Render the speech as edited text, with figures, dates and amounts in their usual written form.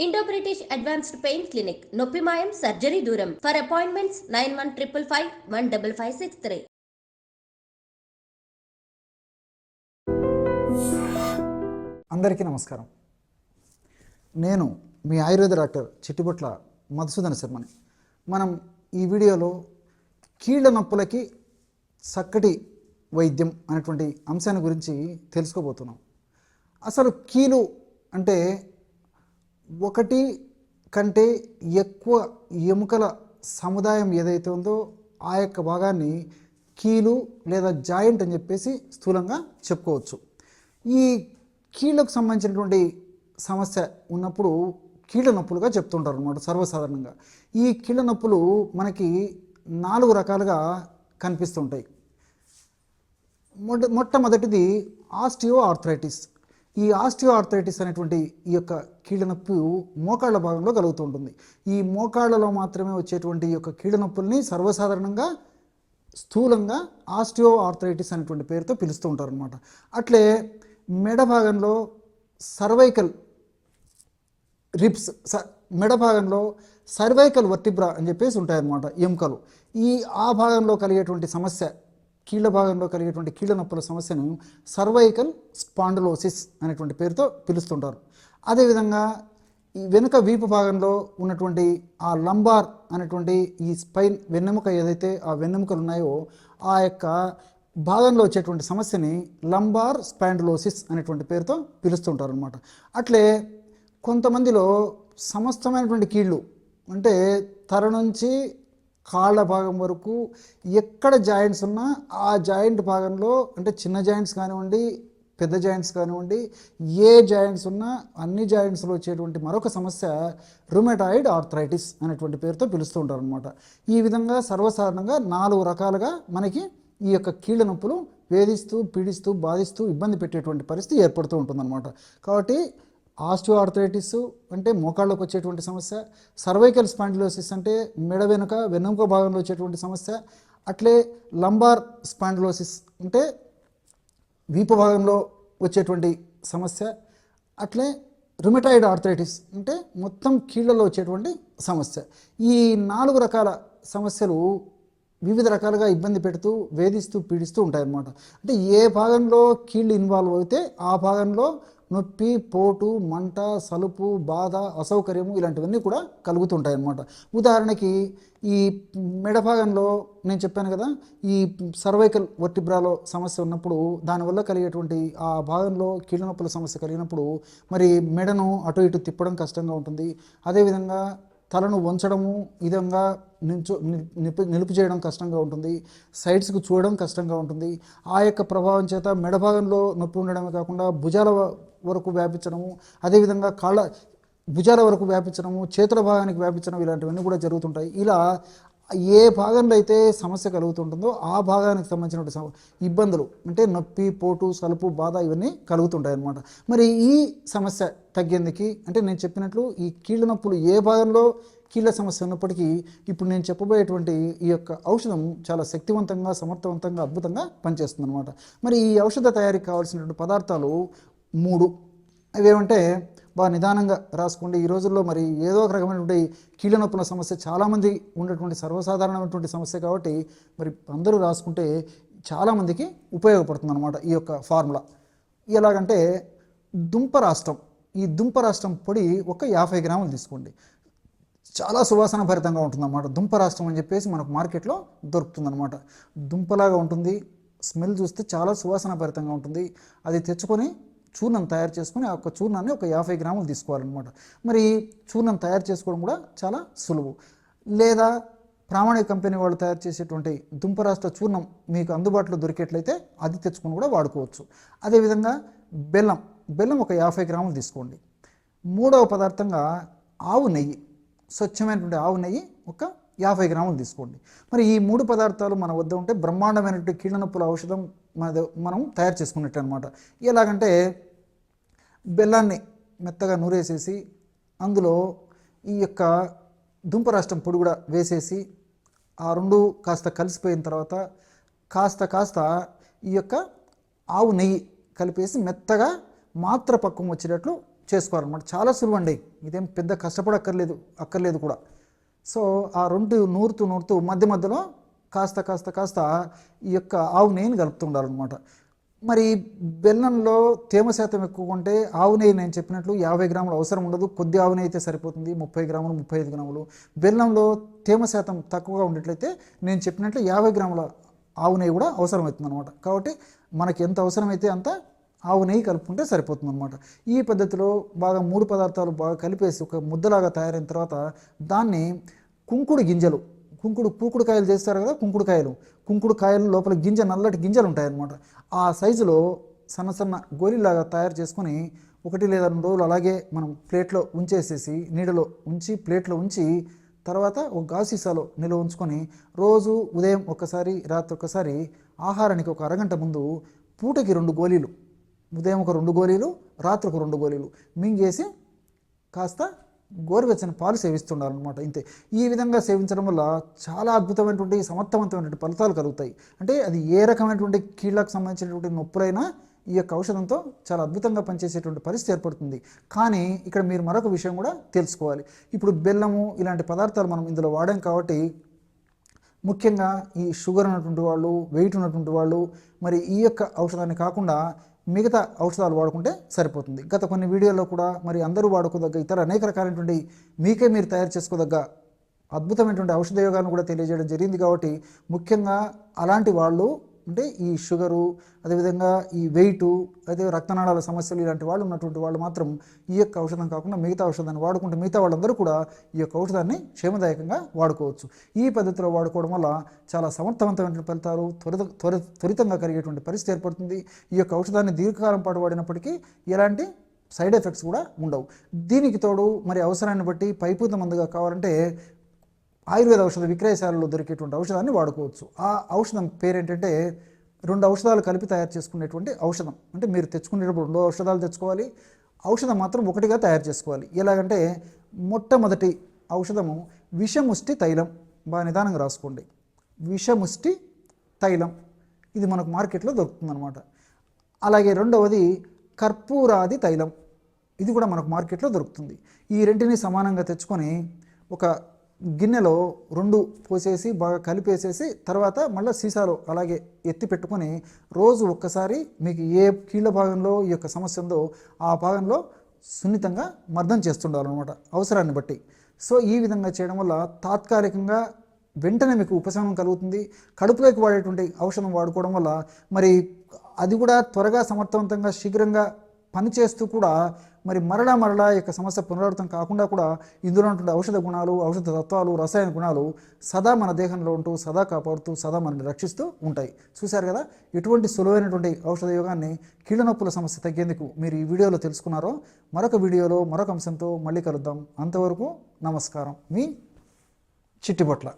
Indo British advanced pain clinic నొప్పి మాయం surgery దూరం ఫర్ అపాయింట్మెంట్స్ 9155515563. అందరికీ నమస్కారం. నేను మీ ఆయుర్వేద డాక్టర్ చిట్టిబొట్ల మధుసూదన శర్మని. మనం ఈ వీడియోలో కీళ్ళ నొప్పులకి చక్కటి వైద్యం అనేటువంటి అంశాన్ని గురించి తెలుసుకోబోతున్నాం. అసలు కీలు అంటే ఒకటి కంటే ఎక్కువ ఎముకల సముదాయం ఏదైతే ఉందో ఆ యొక్క భాగాన్ని కీలు లేదా జాయింట్ అని చెప్పేసి స్థూలంగా చెప్పుకోవచ్చు. ఈ కీళ్ళకు సంబంధించినటువంటి సమస్య ఉన్నప్పుడు కీళ్ళ నొప్పులుగా చెప్తుంటారు అన్నమాట సర్వసాధారణంగా. ఈ కీళ్ళ నొప్పులు మనకి 4 రకాలుగా కనిపిస్తుంటాయి. మొట్టమొదటిది ఆస్టియో ఆర్థరైటిస్. ఈ ఆస్టియో ఆర్థరైటిస్ అనేటువంటి ఈ యొక్క కీళ్ళ నొప్పి మోకాళ్ళ భాగంలో కలుగుతూ ఉంటుంది. ఈ మోకాళ్ళలో మాత్రమే వచ్చేటువంటి ఈ యొక్క కీళ్ళ నొప్పుల్ని సర్వసాధారణంగా స్థూలంగా ఆస్టియో ఆర్థరైటిస్ అనేటువంటి పేరుతో పిలుస్తూ ఉంటారు అన్నమాట. అట్లే మెడ భాగంలో సర్వైకల్ రిబ్స్, మెడ భాగంలో సర్వైకల్ వర్టిబ్రా అని చెప్పేసి ఉంటాయన్నమాట ఎముకలు. ఆ భాగంలో కలిగేటువంటి సమస్య, కీళ్ళ భాగంలో కలిగేటువంటి కీళ్ళ నొప్పుల సమస్యను సర్వైకల్ స్పాండిలోసిస్ అనేటువంటి పేరుతో పిలుస్తుంటారు. అదేవిధంగా ఈ వెనుక వీపు భాగంలో ఉన్నటువంటి ఆ లంబార్ అనేటువంటి ఈ స్పైన్ వెన్నెముక ఏదైతే ఆ వెన్నెముకలు ఉన్నాయో ఆ యొక్క భాగంలో వచ్చేటువంటి సమస్యని లంబార్ స్పాండిలోసిస్ అనేటువంటి పేరుతో పిలుస్తుంటారు అనమాట. అట్లే కొంతమందిలో సమస్తమైనటువంటి కీళ్ళు అంటే తల నుంచి కాళ్ళ భాగం వరకు ఎక్కడ జాయింట్స్ ఉన్నా ఆ జాయింట్ భాగంలో అంటే చిన్న జాయింట్స్ కానివ్వండి, పెద్ద జాయింట్స్ కానివ్వండి, ఏ జాయింట్స్ ఉన్నా అన్ని జాయింట్స్లో వచ్చేటువంటి మరొక సమస్య రుమటాయిడ్ ఆర్థరైటిస్ అనేటువంటి పేరుతో పిలుస్తూ ఉంటారు అనమాట. ఈ విధంగా సర్వసాధారణంగా 4 రకాలుగా మనకి ఈ యొక్క కీళ్ళ నొప్పులు వేధిస్తూ, పీడిస్తూ, బాధిస్తూ, ఇబ్బంది పెట్టేటువంటి పరిస్థితి ఏర్పడుతూ ఉంటుందన్నమాట. కాబట్టి ఆస్టియో ఆర్థరైటిస్ అంటే మోకాళ్ళకు వచ్చేటువంటి సమస్య, సర్వైకల్ స్పాండిలోసిస్ అంటే మెడ వెనుక వెన్నెముక భాగంలో వచ్చేటువంటి సమస్య, అట్లే లంబార్ స్పాండిలోసిస్ అంటే వీపు భాగంలో వచ్చేటువంటి సమస్య, అట్లే రుమటాయిడ్ ఆర్థరైటిస్ అంటే మొత్తం కీళ్ళలో వచ్చేటువంటి సమస్య. ఈ 4 రకాల సమస్యలు వివిధ రకాలుగా ఇబ్బంది పెడుతూ, వేధిస్తూ, పీడిస్తూ ఉంటాయన్నమాట. అంటే ఏ భాగంలో కీళ్ళు ఇన్వాల్వ్ అయితే ఆ భాగంలో నొప్పి, పోటు, మంట, సలుపు, బాధ, అసౌకర్యము ఇలాంటివన్నీ కూడా కలుగుతుంటాయి అన్నమాట. ఉదాహరణకి ఈ మెడ భాగంలో నేను చెప్పాను కదా, ఈ సర్వైకల్ వర్టిబ్రాలో సమస్య ఉన్నప్పుడు దానివల్ల కలిగేటువంటి ఆ భాగంలో కీళ్ళ నొప్పుల సమస్య కలిగినప్పుడు మరి మెడను అటు ఇటు తిప్పడం కష్టంగా ఉంటుంది. అదేవిధంగా తలను వంచడము, ఈ విధంగా నిలుపు చేయడం కష్టంగా ఉంటుంది. సైడ్స్కు చూడడం కష్టంగా ఉంటుంది. ఆ యొక్క ప్రభావం చేత మెడ భాగంలో నొప్పి ఉండడమే కాకుండా భుజాల వరకు వ్యాపించడము, అదేవిధంగా భుజాల వరకు వ్యాపించడము, చేతుల భాగానికి వ్యాపించడం ఇలాంటివన్నీ కూడా జరుగుతుంటాయి. ఇలా ఏ భాగంలో అయితే సమస్య కలుగుతుంటుందో ఆ భాగానికి సంబంధించిన ఇబ్బందులు అంటే నొప్పి, పోటు, సలుపు, బాధ ఇవన్నీ కలుగుతుంటాయి అన్నమాట. మరి ఈ సమస్య తగ్గేందుకు అంటే నేను చెప్పినట్లు ఈ కీళ్ళ నొప్పులు ఏ భాగంలో కీళ్ళ సమస్య ఉన్నప్పటికీ ఇప్పుడు నేను చెప్పబోయేటువంటి ఈ యొక్క ఔషధం చాలా శక్తివంతంగా, సమర్థవంతంగా, అద్భుతంగా పనిచేస్తుంది అనమాట. మరి ఈ ఔషధ తయారీకి కావాల్సినటువంటి పదార్థాలు 3. అవేమంటే బాగా నిదానంగా రాసుకోండి. ఈ రోజుల్లో మరి ఏదో ఒక రకమైనటువంటి కీళ్ళ నొప్పుల సమస్య చాలామంది ఉన్నటువంటి సర్వసాధారణమైనటువంటి సమస్య కాబట్టి మరి అందరూ రాసుకుంటే చాలామందికి ఉపయోగపడుతుంది అనమాట ఈ యొక్క ఫార్ములా. ఎలాగంటే దుంపరాష్ట్రం, ఈ దుంపరాష్ట్రం పొడి ఒక 50 గ్రాములు తీసుకోండి. చాలా సువాసన భరితంగా ఉంటుందన్నమాట. దుంపరాష్ట్రం అని చెప్పేసి మనకు మార్కెట్లో దొరుకుతుందన్నమాట. దుంపలాగా ఉంటుంది, స్మెల్ చూస్తే చాలా సువాసన భరితంగా ఉంటుంది. అది తెచ్చుకొని చూర్ణం తయారు చేసుకొని ఆ యొక్క చూర్ణాన్ని ఒక 50 గ్రాములు తీసుకోవాలన్నమాట. మరి చూర్ణం తయారు చేసుకోవడం కూడా చాలా సులువు. లేదా ప్రామాణిక కంపెనీ వాళ్ళు తయారు చేసేటువంటి దుంపరాష్ట్ర చూర్ణం మీకు అందుబాటులో దొరికేట్లయితే అది తెచ్చుకొని కూడా వాడుకోవచ్చు. అదేవిధంగా బెల్లం ఒక 50 గ్రాములు తీసుకోండి. 3వ పదార్థంగా ఆవు నెయ్యి, స్వచ్ఛమైనటువంటి ఆవు నెయ్యి ఒక 50 గ్రాములు తీసుకోండి. మరి ఈ 3 పదార్థాలు మన వద్ద ఉంటే బ్రహ్మాండమైనటువంటి కీళ్ళ నొప్పుల ఔషధం మనం తయారు చేసుకున్నట్టు అనమాట. ఎలాగంటే బెల్లాన్ని మెత్తగా నూరేసేసి అందులో ఈ యొక్క దుంపరాష్ట్రం పొడి కూడా వేసేసి ఆ 2 కాస్త కలిసిపోయిన తర్వాత కాస్త ఈ యొక్క ఆవు నెయ్యి కలిపేసి మెత్తగా మాత్ర పక్కం వచ్చేటట్లు చేసుకోవాలన్నమాట. చాలా సులువు అండి, ఇదేం పెద్ద అక్కర్లేదు కూడా. సో ఆ రెండు నూరుతూ మధ్య మధ్యలో కాస్త ఈ యొక్క ఆవు నెయ్యిని కలుపుతూ ఉండాలన్నమాట. మరి బెల్లంలో తేమ శాతం ఎక్కువ ఉంటే ఆవు నెయ్యి నేను చెప్పినట్లు 50 గ్రాములు అవసరం ఉండదు, కొద్ది ఆవు నెయ్యి అయితే సరిపోతుంది. 30 గ్రాములు 35 గ్రాములు. బెల్లంలో తేమ శాతం తక్కువగా ఉండేట్లయితే నేను చెప్పినట్లు 50 గ్రాముల ఆవు నెయ్యి కూడా అవసరమవుతుంది అనమాట. కాబట్టి మనకి ఎంత అవసరమైతే అంత ఆవు నెయ్యి కలుపుకుంటే సరిపోతుంది అనమాట. ఈ పద్ధతిలో బాగా 3 పదార్థాలు బాగా కలిపేసి ఒక ముద్దలాగా తయారైన తర్వాత దాన్ని కుంకుడు గింజలు, పూకుడుకాయలు చేస్తారు కదా, కుంకుడుకాయలు లోపల నల్లటి గింజలు ఉంటాయన్నమాట. ఆ సైజులో సన్న గోళీలాగా తయారు చేసుకొని 1 లేదా 2 రోజులు అలాగే మనం ప్లేట్లో ఉంచేసేసి నీడలో ఉంచి ప్లేట్లో ఉంచి తర్వాత ఒక గాజు సీసాలో నిల్వ ఉంచుకొని రోజు ఉదయం ఒకసారి రాత్రి ఒకసారి ఆహారానికి ఒక అరగంట ముందు పూటకి 2 గోళీలు, ఉదయం ఒక 2 గోళీలు రాత్రి ఒక 2 గోళీలు మింగేసి కాస్త గోరువెచ్చని పాలు సేవిస్తుండాలన్నమాట. ఇంతే. ఈ విధంగా సేవించడం వల్ల చాలా అద్భుతమైనటువంటి సమర్థవంతమైనటువంటి ఫలితాలు కలుగుతాయి. అంటే అది ఏ రకమైనటువంటి కీళ్ళకు సంబంధించినటువంటి నొప్పులైనా ఈ యొక్క ఔషధంతో చాలా అద్భుతంగా పనిచేసేటువంటి పరిస్థితి ఏర్పడుతుంది. కానీ ఇక్కడ మీరు మరొక విషయం కూడా తెలుసుకోవాలి. ఇప్పుడు బెల్లము ఇలాంటి పదార్థాలు మనం ఇందులో వాడాం కాబట్టి ముఖ్యంగా ఈ షుగర్ ఉన్నటువంటి వాళ్ళు, వెయిట్ ఉన్నటువంటి వాళ్ళు మరి ఈ యొక్క ఔషధాన్ని కాకుండా మిగతా ఔషధాలు వాడుకుంటే సరిపోతుంది. గత కొన్ని వీడియోల్లో కూడా మరి అందరూ వాడుకోదగ్గ ఇతర అనేక రకాలైనటువంటి మీరు తయారు చేసుకోదగ్గ అద్భుతమైనటువంటి ఔషధ యోగాలను కూడా తెలియజేయడం జరిగింది. కాబట్టి ముఖ్యంగా అలాంటి వాళ్ళు అంటే ఈ షుగరు, అదేవిధంగా ఈ వెయిటు, అదే రక్తనాళాల సమస్యలు ఇలాంటి వాళ్ళు ఉన్నటువంటి వాళ్ళు మాత్రం ఈ యొక్క ఔషధం కాకుండా మిగతా ఔషధాన్ని వాడుకుంటే మిగతా వాళ్ళందరూ కూడా ఈ యొక్క ఔషధాన్ని క్షేమదాయకంగా వాడుకోవచ్చు. ఈ పద్ధతిలో వాడుకోవడం వల్ల చాలా సమర్థవంతమైన ఫలితాలు త్వరితంగా కలిగేటువంటి పరిస్థితి ఏర్పడుతుంది. ఈ యొక్క ఔషధాన్ని దీర్ఘకాలం పాటు వాడినప్పటికీ ఎలాంటి సైడ్ ఎఫెక్ట్స్ కూడా ఉండవు. దీనికి తోడు మరి అవసరాన్ని బట్టి పైపూత మందుగా కావాలంటే ఆయుర్వేద ఔషధ విక్రయశాలలో దొరికేటువంటి ఔషధాన్ని వాడుకోవచ్చు. ఆ ఔషధం పేరేంటంటే 2 ఔషధాలు కలిపి తయారు చేసుకునేటువంటి ఔషధం. అంటే మీరు తెచ్చుకునేటప్పుడు 2 ఔషధాలు తెచ్చుకోవాలి, ఔషధం మాత్రం ఒకటిగా తయారు చేసుకోవాలి. ఎలాగంటే మొట్టమొదటి ఔషధము విషముష్టి తైలం. బాగా నిదానంగా రాసుకోండి. విషముష్టి తైలం ఇది మనకు మార్కెట్లో దొరుకుతుందన్నమాట. అలాగే రెండవది కర్పూరాది తైలం, ఇది కూడా మనకు మార్కెట్లో దొరుకుతుంది. ఈ రెంటిని సమానంగా తెచ్చుకొని ఒక గిన్నెలో 2 పోసేసి బాగా కలిపేసేసి తర్వాత మళ్ళీ సీసాలో అలాగే ఎత్తి పెట్టుకొని రోజు ఒక్కసారి మీకు ఏ కీళ్ళ భాగంలో ఈ యొక్క సమస్య ఉందో ఆ భాగంలో సున్నితంగా మర్దం చేస్తుండాలన్నమాట అవసరాన్ని బట్టి. సో ఈ విధంగా చేయడం వల్ల తాత్కాలికంగా వెంటనే మీకు ఉపశమనం కలుగుతుంది. కడుపులోకి వాడేటువంటి ఔషధం వాడుకోవడం వల్ల మరి అది కూడా త్వరగా సమర్థవంతంగా శీఘ్రంగా పనిచేస్తూ కూడా మరి మరలా యొక్క సమస్య పునరావృతం కాకుండా కూడా ఇందులో ఉన్నటువంటి ఔషధ గుణాలు, ఔషధ తత్వాలు, రసాయన గుణాలు సదా మన దేహంలో ఉంటూ సదా కాపాడుతూ సదా మనల్ని రక్షిస్తూ ఉంటాయి. చూశారు కదా ఎటువంటి సులువైనటువంటి ఔషధ యోగాన్ని కీళ్ళ నొప్పుల సమస్య తగ్గేందుకు మీరు ఈ వీడియోలో తెలుసుకున్నారో. మరొక వీడియోలో మరొక అంశంతో మళ్ళీ కలుద్దాం. అంతవరకు నమస్కారం. మీ చిట్టిబొట్ల.